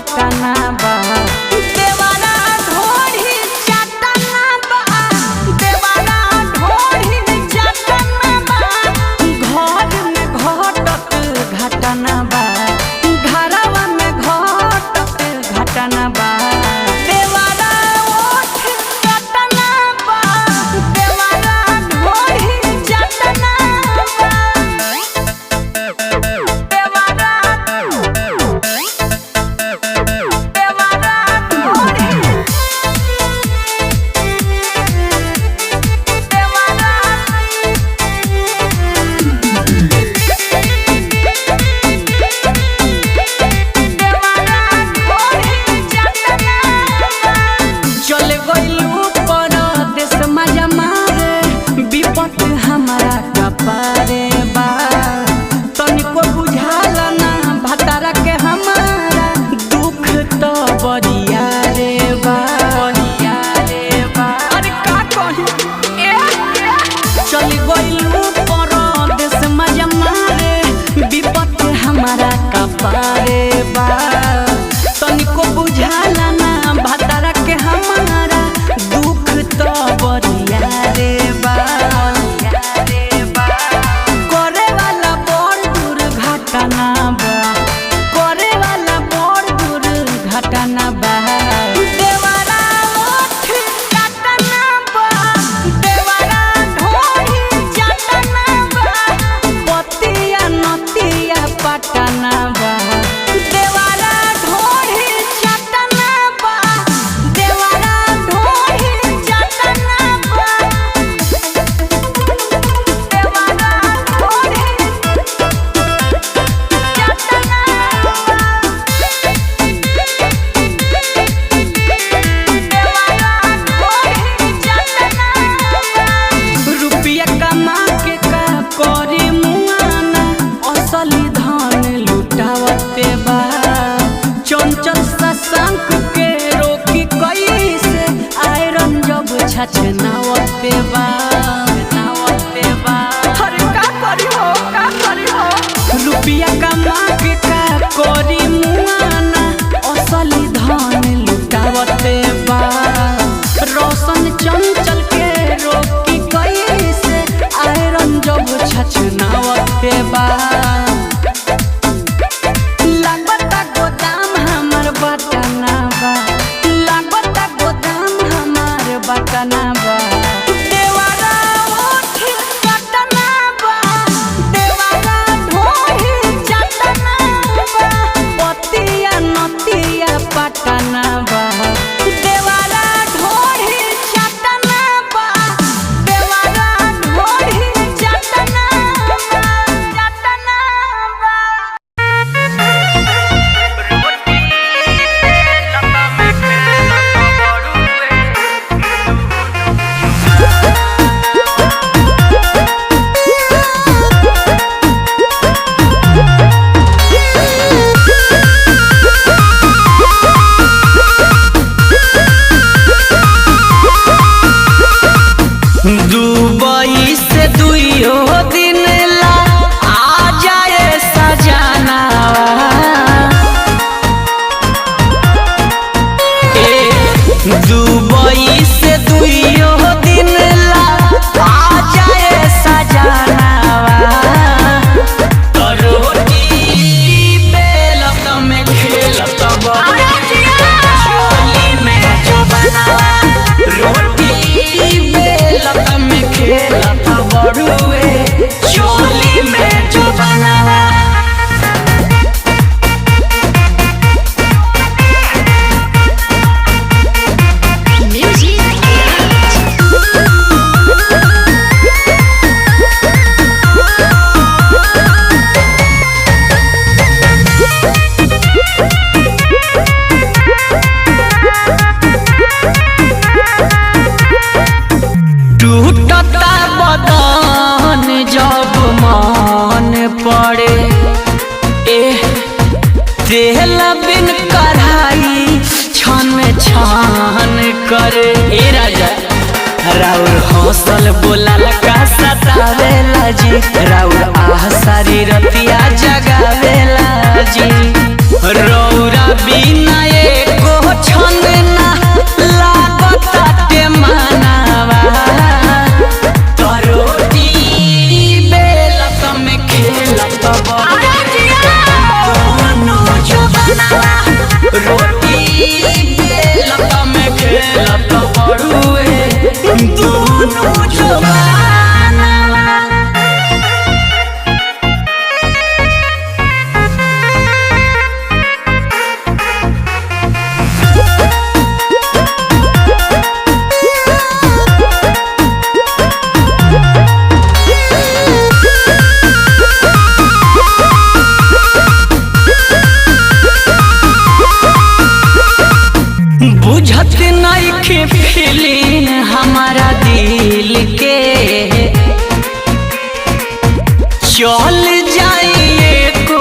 पटना बा देवारा ढोढ़ी चटना बा देवारा ढोढ़ी चटना बा घर में घटत घटना बा घरवा में घटत घटना बा देवारा ओठ चटना बा देवारा ढोढ़ी चटना बा हमारा कपारे बा तनिको बुझाला ना भतारा के हमारा दुख तो बरिया रे बा अरे का कही चली गइलू परदेस मजा मारे विपत हमारा कपारे बा तनिको बुझाला ना भतारा के हमारा दुख तो बरिया रे बा घटना बा देवारा ओठ चटना बा देवारा ढोढ़ी चटना बा पतिया नतिया पटना बा देवारा ढोढ़ी चटना बा देवारा ढोढ़ी चटना बा देवारा ढोढ़ी शशांक के रोकी कैसे आयरन जब छछनावते बा अरे का करी हो रुपया कमा के का करी मुआना असली धन लुटावते बा रोशन चंचल के रोकी कैसे आयरन जब छछनावते बा बटना बा देवारा ओठ चटना बा देवारा ढोढ़ी चटना बा पतिया नतिया पटना बा देवारा ढोढ़ी चटना बा देवारा ढोढ़ी चटना बा दुबई से दुइयो दिन ला आ जाए सजना दुबई से दुइयो दिन ला आ जाए सजना रोटी बेलत में खेलत चोली में जो बनावा रोटी बेलत में खेलत बड़ुए चोली में जो बनावा टूटता बदन जब मन पड़े तेल बिन कढ़ाई छन छान करे राजा राउर हौसल बोलाल का सतावेला जी राउर आह सारी रतिया जगावेला जी रौरा बिना बुझत नइखे फीलिंग हमारा दिल के चल जाइए को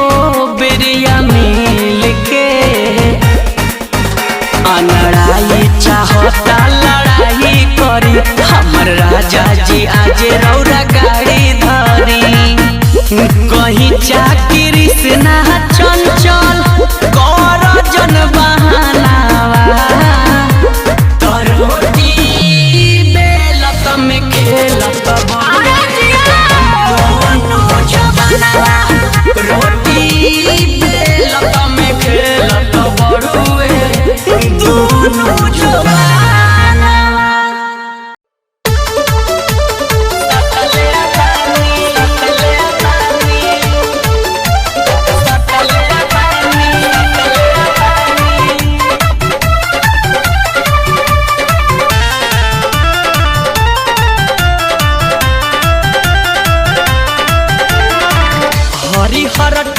बेरिया मिल के लड़ाई चाहता लड़ाई करी हमर राजा जी आज रौरा गाड़ी धरी कहीं चाकरी से ना चंचल कर जन बहानावा रोटी बेलत में खेलत रोटी बेलत में खेलत बड़ुए दोनों जवानवा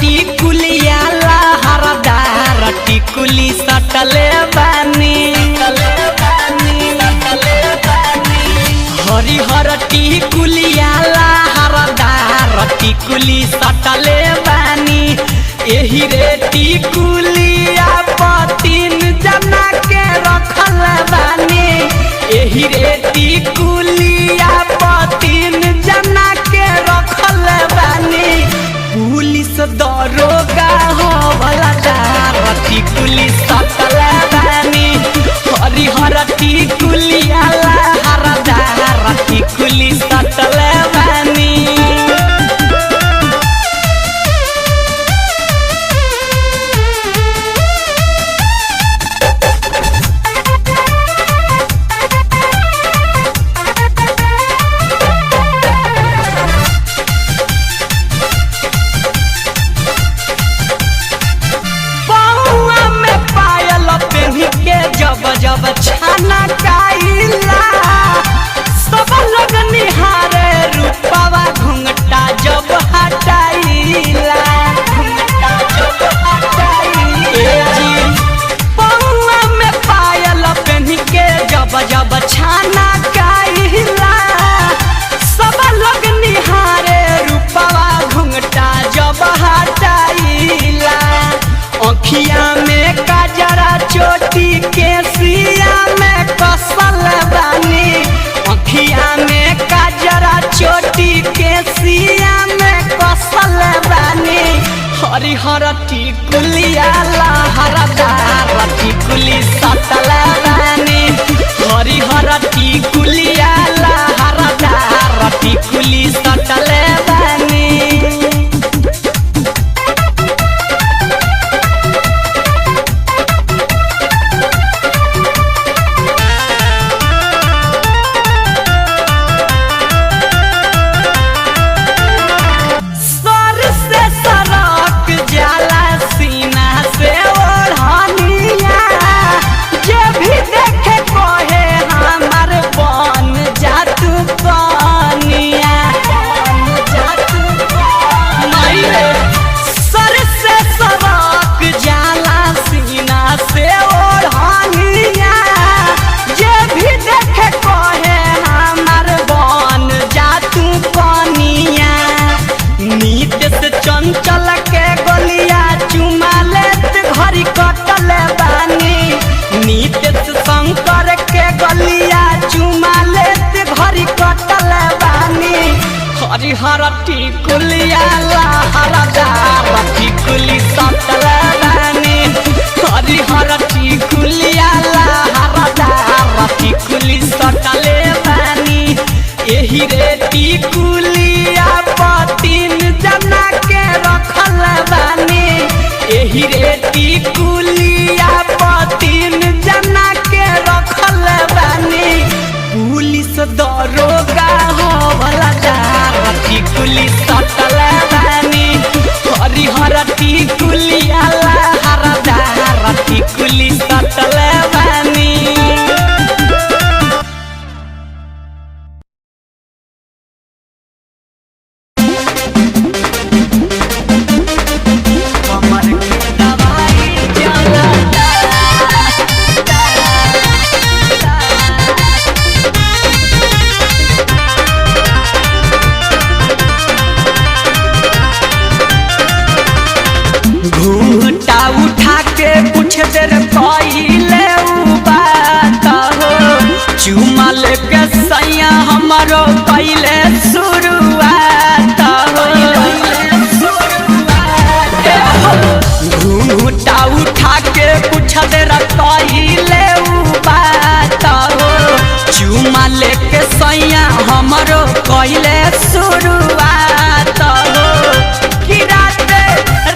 टिकुलिया हरदार टिकुली सटले बानी हरिहर टिकुलिया हरदार टिकुली सटले बानी एही रे टिकुलिया तीन जना के रखल बानी एही रे टिकुलिया तीन जना के रखल बानी पुलिस दरोगा हो वाला टिकुली सटल बानी हरिहर टिकुलिया हरदार टिकुली सटल बानी जब छाना काइला सब लोग निहारे रूपवा घुंघटा जब हटाइला घुंघटा जब हटाइला पौवा में पायल पहन के जब छाना काइला सब लोग निहारे रूपवा घुंघटा जब हटाइला अखिया में काजरा चोटी के सिया में कसल बानी अखिया में काजरा चोटी के सिया में कसल बानी हरिहर टिकुलिया हरदार टिकुली सटल बानी हरिहर टिकुलिया हरदार टिकुली सटल बानी चंचल के गलिया चुमा लेत घरी कटल बानी नीतीश शंकर के गलिया चुमा लेत घरी कटल बानी हरिहर टिकुलिया हरदार टिकुली सटल बानी हरिहर टिकुलिया हरदार टिकुली सटल बानी एही रे टिकुलिया तीन जना के रखल बानी एही रे टिकुलिया तीन जना के रखल बानी पुलिस दरोगा हो वाला टिकुली सटल बानी हरिहर टिकुलिया हरदार टिकुली सटल बानी बेर कहिले उ बात हो चुमा लेके सैया हमारो पहले शुरुआत हो घूंघटा उठा के कुछ देर कहिले उ बात हो चुमा लेके सैया हमारो पहले शुरुआत हो कि रात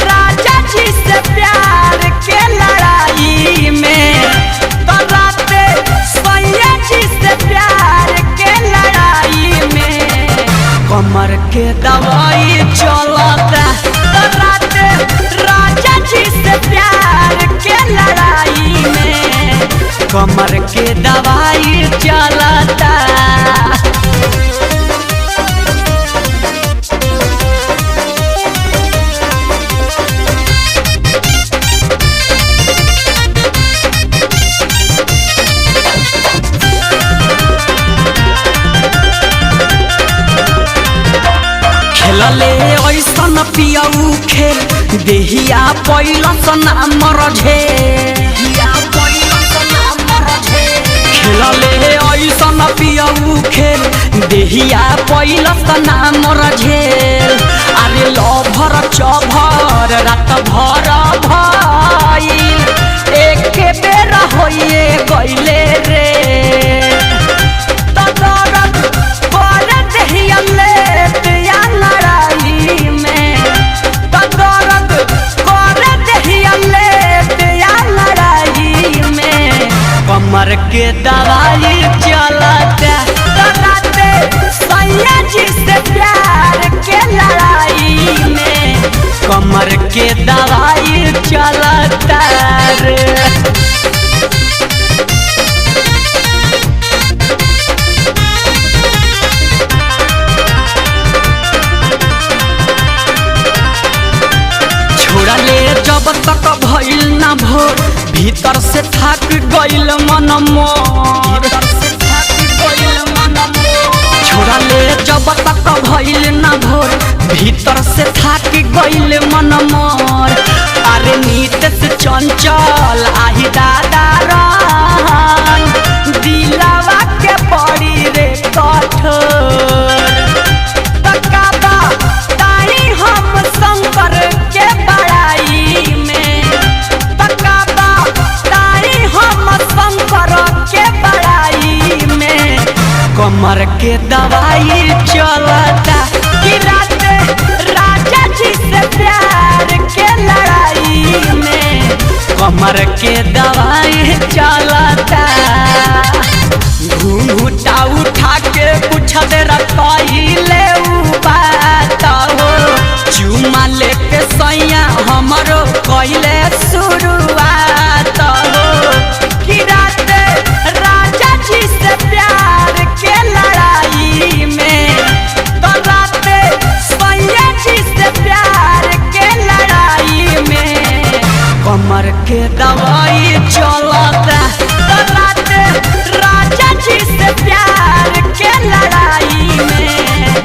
राजा जी से प्यार के लड़ाई में तो रात सैया जी से प्यार के लड़ाई में कमर के दवाई चलता तो रात राजा जी से प्यार के लड़ाई में कमर के दवाई चलता खेलले ऐसन पियऊ खेल देहिया पैलस नामर खेलले ऐसन पियऊ खेल देहिया पैलस नामर झेल अरे लभर चभर रात भर भइल एक बेर होइए गइले रे कमर के दवाई चलता तो रात सैया जी से प्यार के लड़ाई में कमर के दवाई चलता रे छोड़ले जब तक भइल ना भोर भीतर से थक गइल मन मोर छोड़ले जब तक भइल ना भोर भीतर से थक गइल मन मोर अरे नीत से चंचल आही दादा रान दिलवा के पड़ी रे कठोर तकाबा ताई हम शंकर के बड़ाई में तकाबा ताई हम शंकर के बड़ाई में कमर के दवाई चलता कि रात राजा जी से प्यार के लड़ाई में कमर के दवाई चलता घूंघटा उठा के कुछ देर कहिले उ बात हो चुमा लेके सैया हमारो कहिले शुरुआत हो कि रात राजा जी से प्यार के लड़ाई में तो रात सैया जी से प्यार के लड़ाई में कमर के दवाई चलता तो रात राजा जी से प्यार के लड़ाई में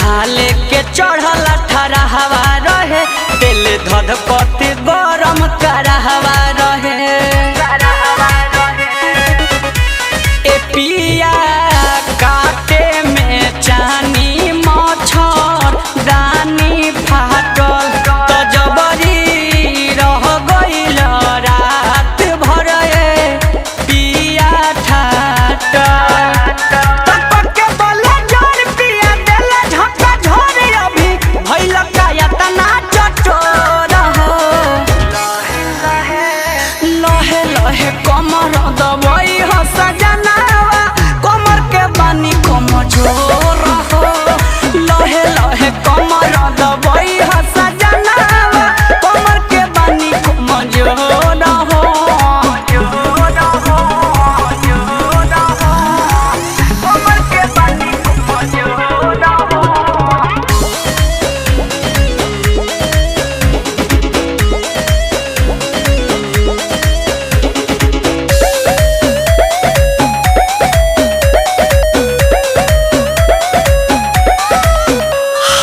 हाले के चढ़ल ठरहवा रहे दिल धधकत गरम करहवा रहे ए पिया काटे में चानी मच्छर दानी फाटल तो जबरी रह गइल रात भर पिया ठाटल कमर दबाई हो सजनावा कमर के बानी कमजोर हो लहे लहे कमर दबाई हो सजनावा कमर के बानी कमजोर हो कमर के बानी कमजोर हो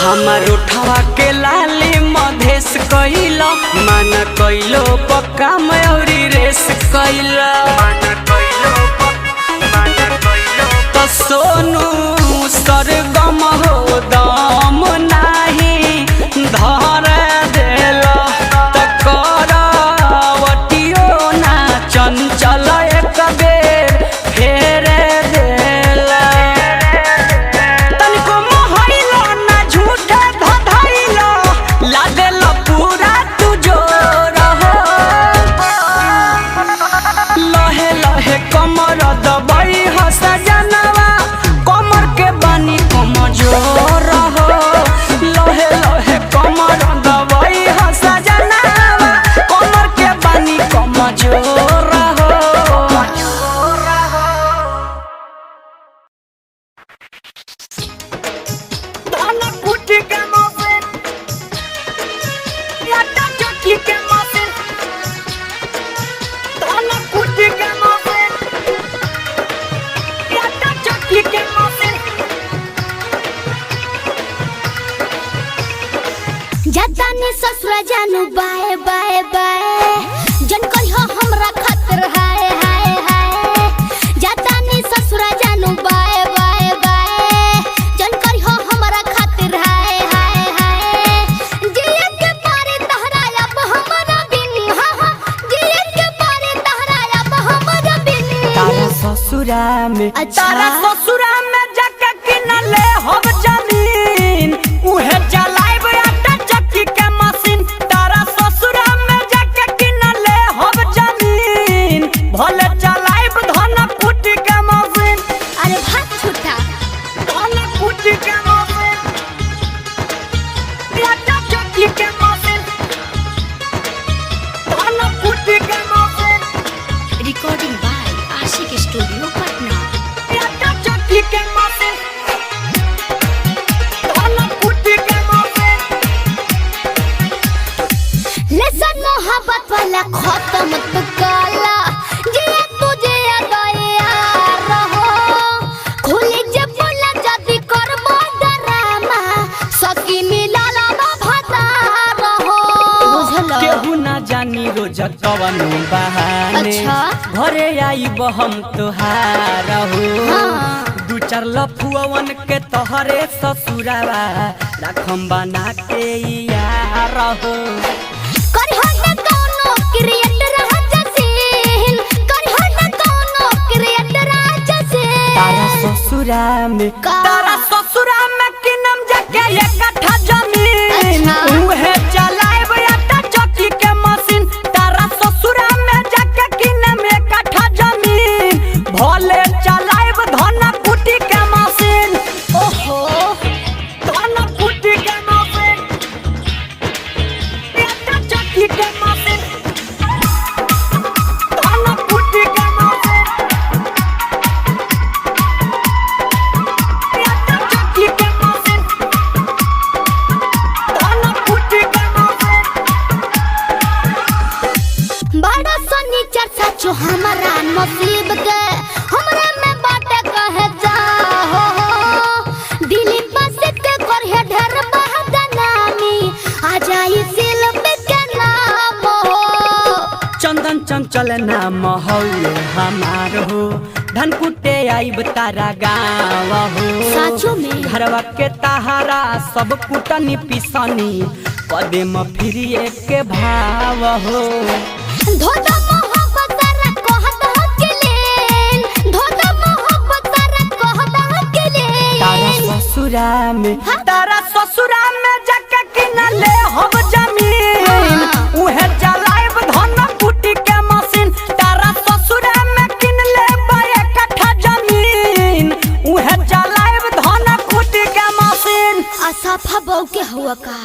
हमर उठवा के लाली मधेश कइला मन कइलो पक्का मयूरी रेस कइला तो सोनू सरगम हो दम नाही धर देला तो करवटियो ना चंचल एक बेर फेर देला तनिको मोहइलो ना झूठे धधइलो ला देल पूरा तू जोर हो लहे लहे कमर दबाई हो सजनवा कमर के बानी कमजोर हो लहे लहे कमर दबाई हो सजनवा कमर के बानी कमजोर हो धाना कुटी के मौसम याता चक्की के मौसम धाना कुटी के मौसम याता चक्की के मौसम जातानी ससुरा जानू बाए बाए बाए जन कहियो हमरा खातिर हाय हाय हाय जातानी ससुरा जानू बाए बाए बाए जन कहियो हमरा खातिर हाय हाय हाय जिए के पारे तहरा अब हमरा बिन हा हा जिए के पारे तहरा अब हमरा बिन तारा ससुरा में अच्छा। तारा ससुरा में जाके किनले हम जमीन उहे चलाइब आटा चक्की के मशीन तारा ससुरा में जाके किनले हम जमीन भले चलाइब धन कुटी के मशीन अरे भात छुटा धन कुटी के मशीन आटा चक्की के मशीन धन कुटी के मशीन रिकॉर्डिंग बाय आशिक स्टूडियो पटना आटा चक्की के मशीन धन कुटी के मशीन लेसन मोहब्बत वाला खत्म तो काला जिए तुझे गया रहो खुली जे बोला जदी करबो डरामा सकी मिलाला ना भता रहो बुझलो केहू ना जानी रोज कवनो बहाने अच्छा। घरे आईब हम तोहार हो हाँ। दू चार लफुअन के तोहरे ससुरावा रखम बना के यार हो करहो न कोनो क्रिएटर हजसीन करहो न कोनो क्रिएटर हजसीन तारा ससुरा में का? तारा ससुरा में किनम जाके एक कट्ठा जमीन अच्छा। उहे चलाइब आटा चक्की के मशीन तारा ससुरा में जाके किनम एक कट्ठा जमीन भले चलाइब धन कुटी के मशीन ओहो धन कुटी के मशीन आटा चक्की के मशीन धन कुटी के मशीन टूटल ना महल हमार हो धन कुटे आइब तारा गाँव हो साचो में घरवा के तहारा सब कुटनी पिसनी पदे में फिर के भाव हो धोधा मोहब्बत तारा कहत हकेलेन धोधा मोहब्बत तारा कहत हकेलेन तारा ससुरा में जाके किनले हम जमीन उहे चलाइब धन कुटी के मशीन तारा ससुरा में किनले बाए कट्ठा जमीन उहे चलाइब धन कुटी के मशीन असफा बहू के हुआ का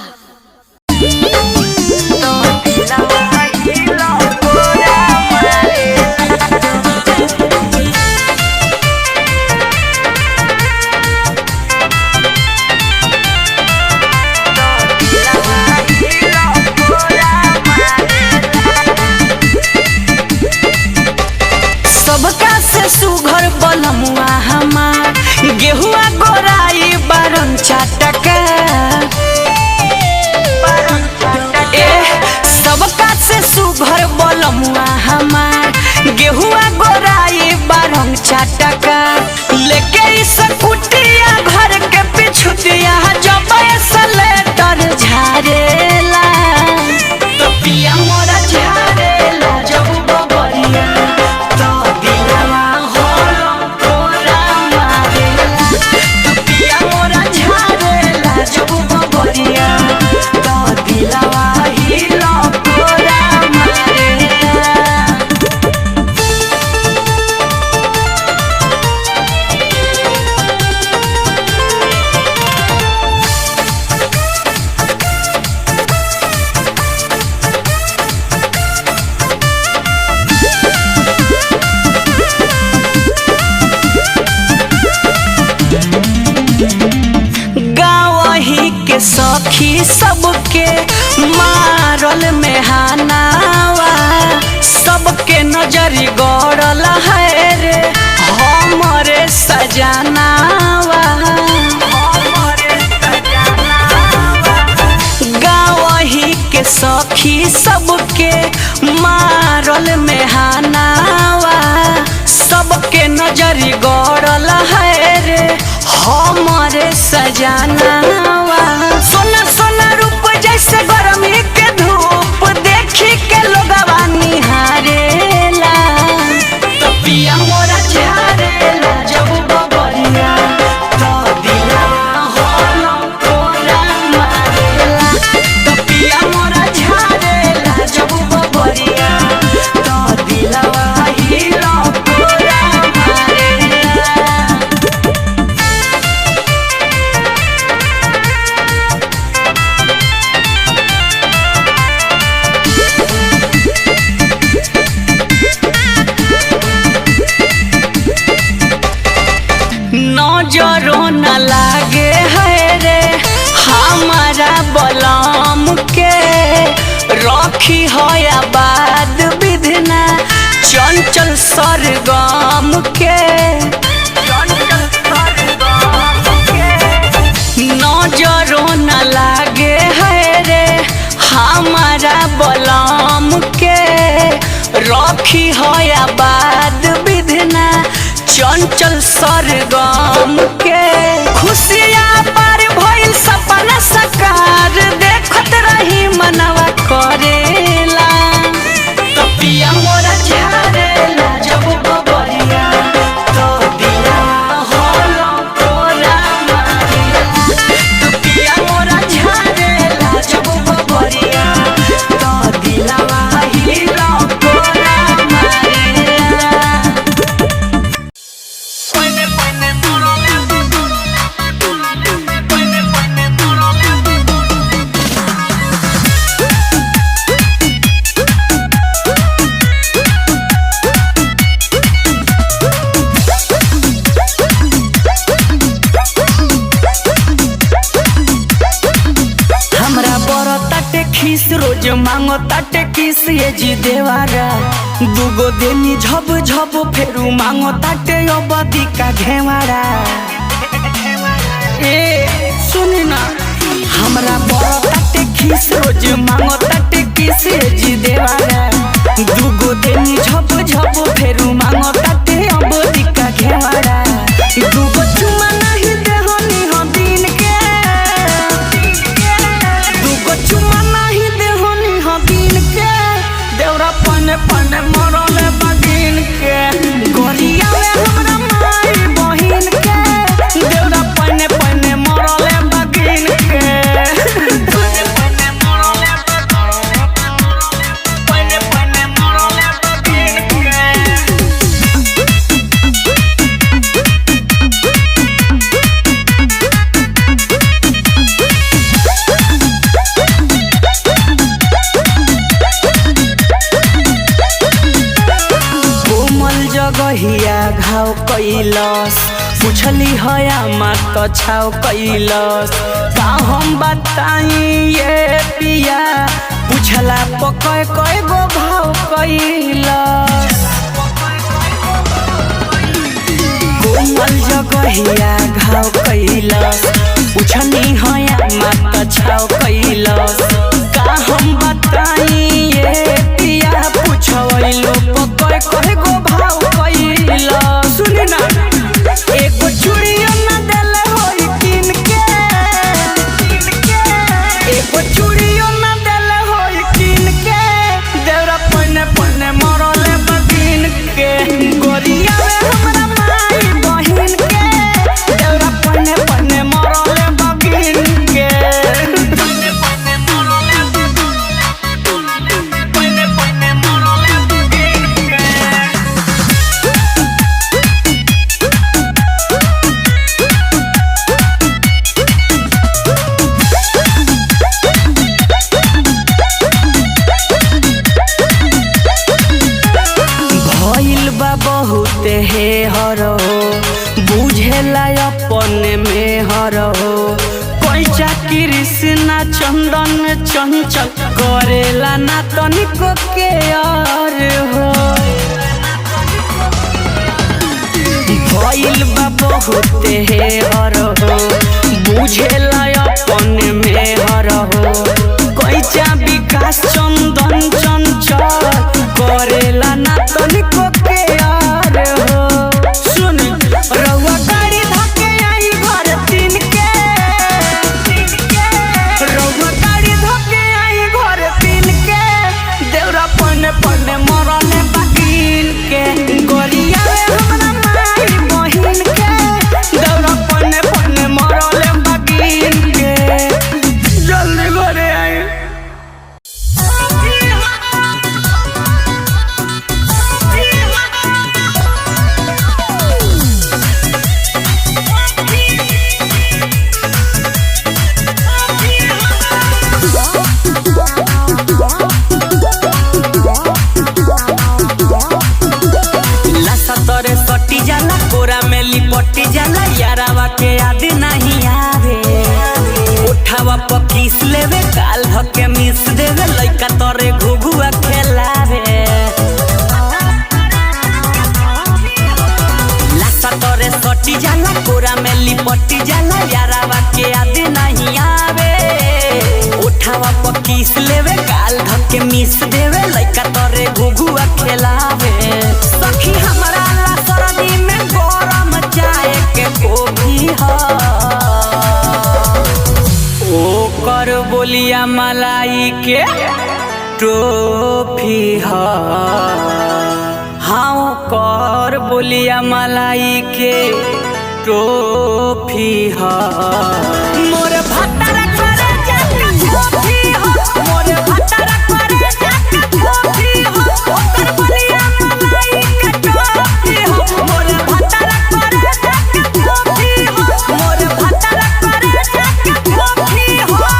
सबका से सुघर बलमुआ हमार गेहुआ गोराई बारन चाटका सबका से सुघर बलमुआ हमार गेहुआ गोराई बारन चाटका लेके इस कुटिया घर के पिछुटिया जब सलेटर झारेला तो पिया मोरा झारेला जब बबरिया तो दिलवा होलो तोरा मारेला तो पिया मोरा झारेला जब बबरिया तो दिलवा हिलो तोरा मारेला गाँवही के सखी सबके मारल में हानावा सबके नजरी गड़ल है रे हमरे सजनावा गाँवही के सखी सबके मारल में हानावा सबके नजरी गड़ल है रे हमरे सजनावा सोना सोना रूप जैसे गर्मी के धूप देखी के लोगवा निहारेला तो पिया मोरा झारेला जब बबरिया तो दिलवा होलो तोरा मारेला तो पिया मोरा झारेला जब बबरिया तो दिलवा हिलो तोरा मारेला नजरो न लागे है रे हमारा बलम के रखी है आबाद विधना चंचल सरगम के नजरो न लागे है रे हमारा बलम के रखी है आबाद विधना चंचल सरगम के खुशियाँ पर भइल सपना सकार देखत रही मनवा करेला तो पिया मोरा झारेला जब बबरिया तो दिलवा होलो तोरा मारेला तो पिया मोरा झारेला जब बबरिया तो दिलवा हिलो तोरा मारेला रोज मांगो ताटे किस ये जी देवारा दुगो देनी झब झब फेरू मांगो ताटे अबदी का घेवारा ए सुनी ना हमरा बड़ ताटे खीस रोज मांगो ताटे किस ये जी देवारा दुगो देनी झब पूछली हया मत छाव कैलस का हम बताई ये पिया पूछला पकय कय गो भाव कैलस कोमल जगहिया घाव कैलस पूछनी हया मत छाव कैलस का हम बताई ये पिया पूछवैलो पकय कय गो भाव कैलस सुनी ना एगो चूड़ियो न देले होई किन के एगो चूड़ियो न देले होई किन के देवरा पने पने मरले बगिन के गोरिया रे हमरा माई बहिन के देवरा पने पने मरले बगिन के पने पने मरले पने पने मरले बगिन के भइल बा बहुत हे हरो बुझेला अपने में हरो कैचा कृष्णा चंदन चंचल करेला ना तनिको के यार हो भइल बा बहुत हे हरो बुझेला अपने में हरो कैचा विकास चंदन चंचल करेला ना तनिको के यार हो सुन रउआ गाड़ी धके आई घर तीन के रउआ गाड़ी धके आई घर तीन के देवरा पने पने मरले बगिन के गोरिया रे हमरा माई बहिन के देवरा पने पने मरले बगिन के जल्दी घरे आई सटी जाला कोरा में लिपटी जाला यारावा के याद नहीं आवे उठावा पकीस लेवे काल धके मिस देवे लइका तोरे घुघुआ खेलावे लासा तोरे सटी जाला कोरा में लिपटी जाला यारावा के याद नहीं आवे उठावा पकीस लेवे काल धके मिस देवे लइका तोरे घुघुआ खेलावे सखी हमरा सरदी में गरम चाय के कोभी हा ओकर बोलिया मलाई के टोफी हा हाँ ओकर बोलिया मलाई के टोफी हा मोर भत्तर करे जाके टोफी हा मोर भत्तर करे जाके टोफी हा ओकर बोलिया मलाई के टोफी हा मोर भत्तर करे जाके टोफी हा मोर भत्तर करे जाके टोफी हा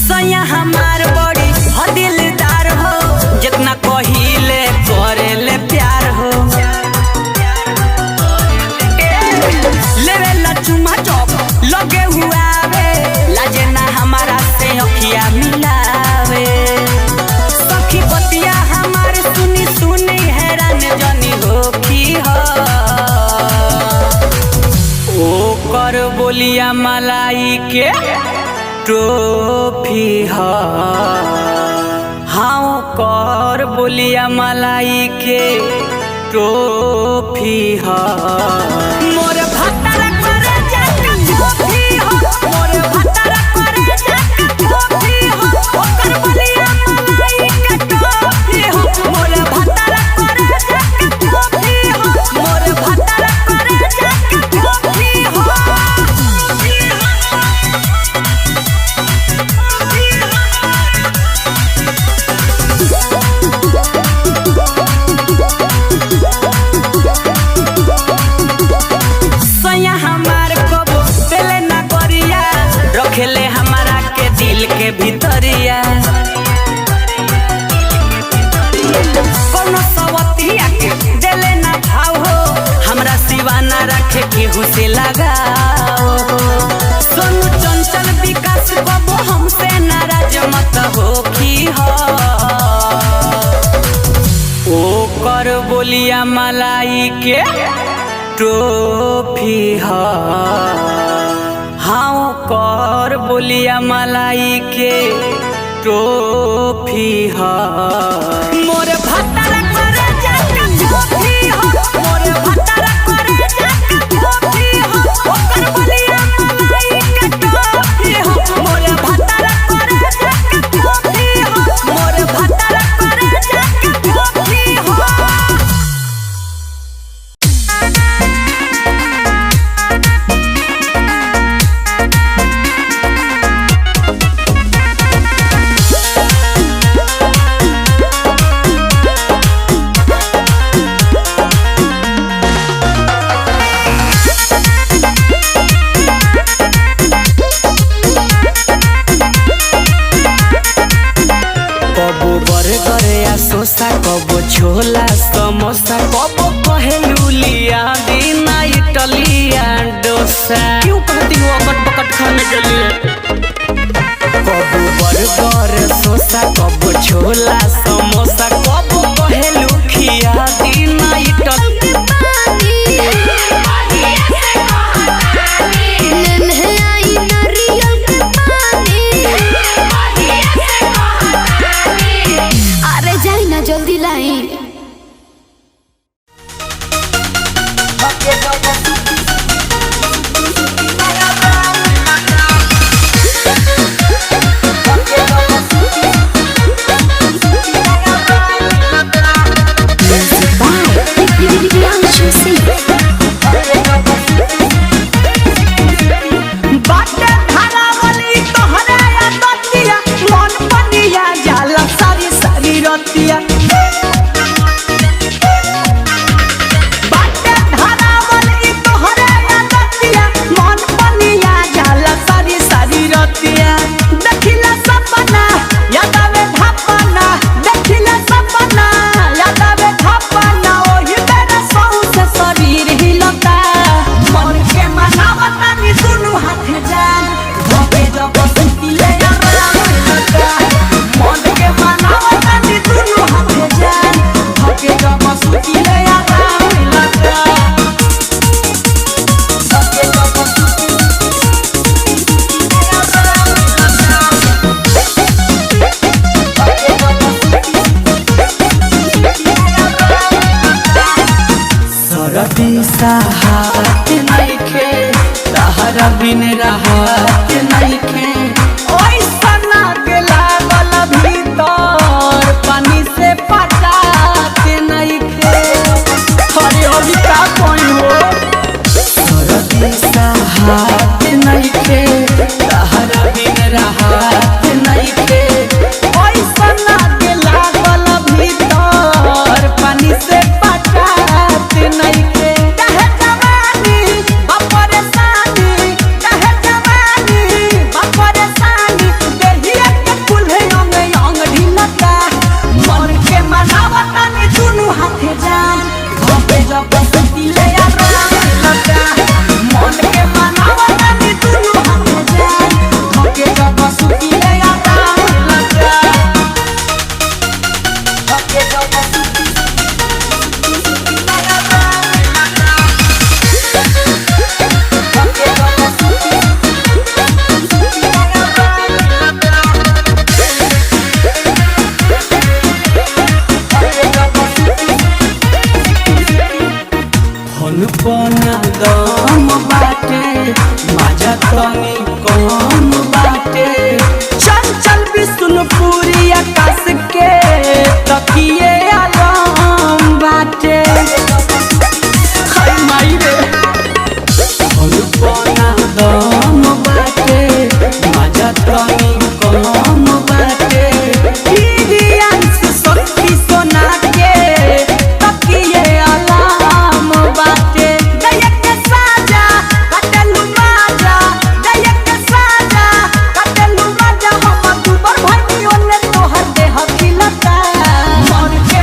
सैया हमार बड़ी हो दिलदार हो जितना कहिले करेले प्यार हो लेवे ला चुमा चौक लगे हुआ वे लाजे ना हमारा से अखिया मिलावे सखी बतिया हमार सुनी सुनी हैरान जनी होखी हो ओकर बोलिया मलाई के टोफी हा हाँ ओकर बोलिया मलाई के टोफी हा मोर भत्तर करे जाके टोफी हा मोर भत्तर करे जाके टोफी हा ओकर बोलिया मलाई के टोफी हा मोर भत्तर करे जाके टोफी हा मोर भत्तर करे जाके टोफी हा नइखे केहू से लगाओ। सोनू चंचल विकास बाबू हमसे नाराज मत होखी हो। ओकर बोलिया मलाई के टोफी हो। हाँ ओकर बोलिया मलाई के टोफी हो। मोर भत्तर करे जाके टोफी हो। मोर भत्तर करे जाके टोफी हो। ओकर बोलिया मलाई के टोफी हो। मोर भत्तर करे जाके टोफी हो। मोर भत्तर करे जाके टोफी हो। कबो बर्गर या सोसा, कबो छोला समोसा, कबो कहेलू लिया बिना इटलिया डोसा। क्यों कहती हो अकट पकट खाने के लिए? कबो बर्गर सोसा, कबो छोला समोसा, कबो कहेलू खिया बिना इटलिया। जल्दी लाई हाथ नइखे तहरा बिन राहत नइखे। ओइसा नाग लागल भीतर पानी से पटात नइखे। अरे अभी का कोई हो सरदी सा हाथ नइखे तहरा बिन राहत नइखे। ओइसा नाग लागल भीतर पानी से पटात नइखे। पना दम बाटे माझा तनी कम बाटे। चंचल विष्णुपुरी आकाश के तकिए आलम बाटे। माई रे पना दम बाटे माझा तनी कम बाटे। शक्ति सोना के तकिए आलम बाटे। मन के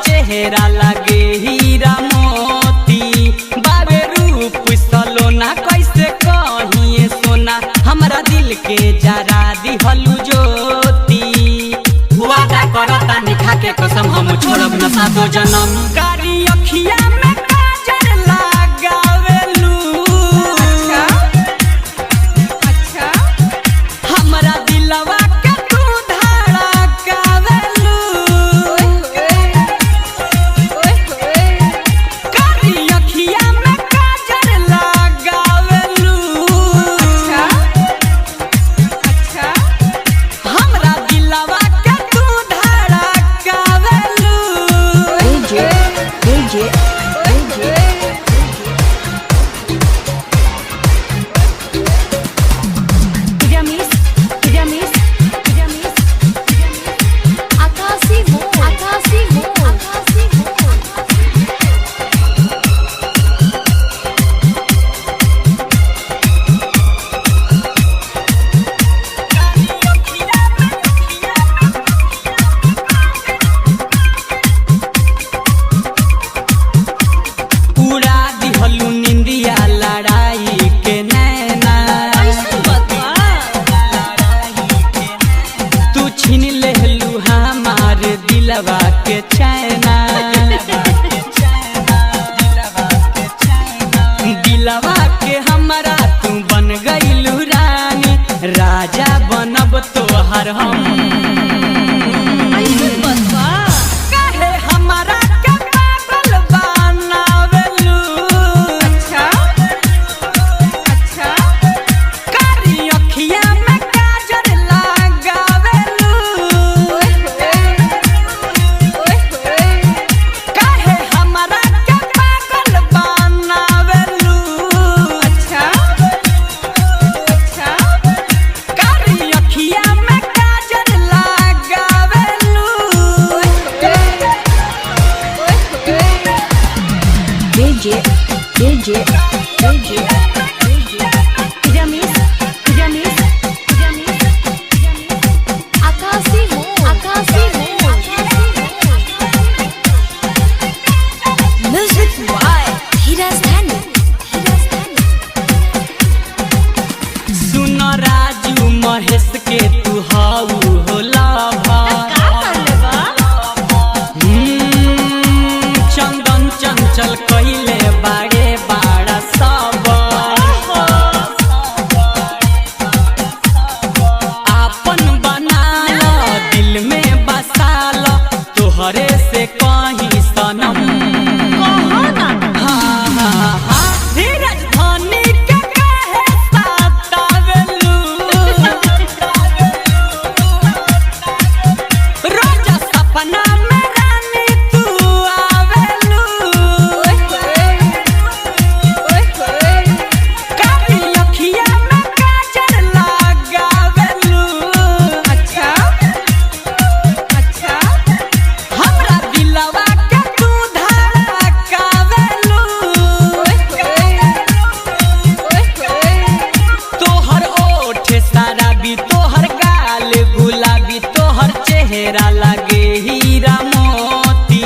चेहरा लगे हीरा मोती बाबे रूप सलोना कैसे कहिए सोना हमरा दिल के जरा दिहलु ज्योति वादा करता निखा के कसम हम छोड़ब न सातो जन्म कारी अखिया में काजल लगावेलू अच्छा हमरा दिलवा के तू धड़कावेलू कारी अखिया में काजल लगावेलू अच्छा हमरा दिलवा के तू धड़कावेलू उड़ा दिहलू निंदिया लड़ाई के नैना तू छीन लेलू हमार दिलवा के चैना दिलवा के हमरा तू बन गईलू रानी राजा बनब तोहर हम काहे हमरा के पागल बनावेलू अच्छा कारी अखिया में काजल लगावेलू काहे हमरा के पागल बनावेलू अच्छा कारी अखिया में काजल लगावेलू सुन राजू महेश के तू हाउ होला चंदन चंचल कइले बाड़े बाड़ा सब आपन बना ल दिल में बसा ल तोहरे से कहीं सनम धीरज धनी के काहे सतावेलू रोज सपना में रानी तू आवेलू कारी अखिया में काजल लगावेलू अच्छा हमरा दिलवा के तू धड़कावेलू तोहर ओठ शराबी तोहर गाल गुलाबी तोहर चेहरा लगे हीरा मोती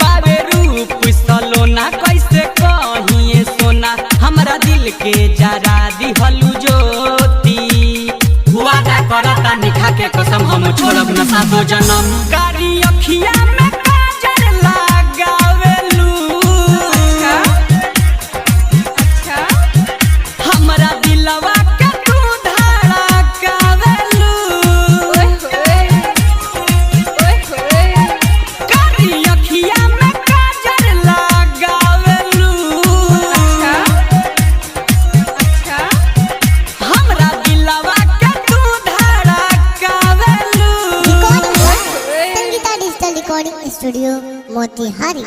बाबे रूप सलोना कैसे कहिए सोना हमरा दिल के जरा दिहलु ज्योति वादा करता निखा के कसम हम छोड़ब न सातो जन्म कारी अखिया में काजल लगावेलू स्टूडियो मोतिहारी।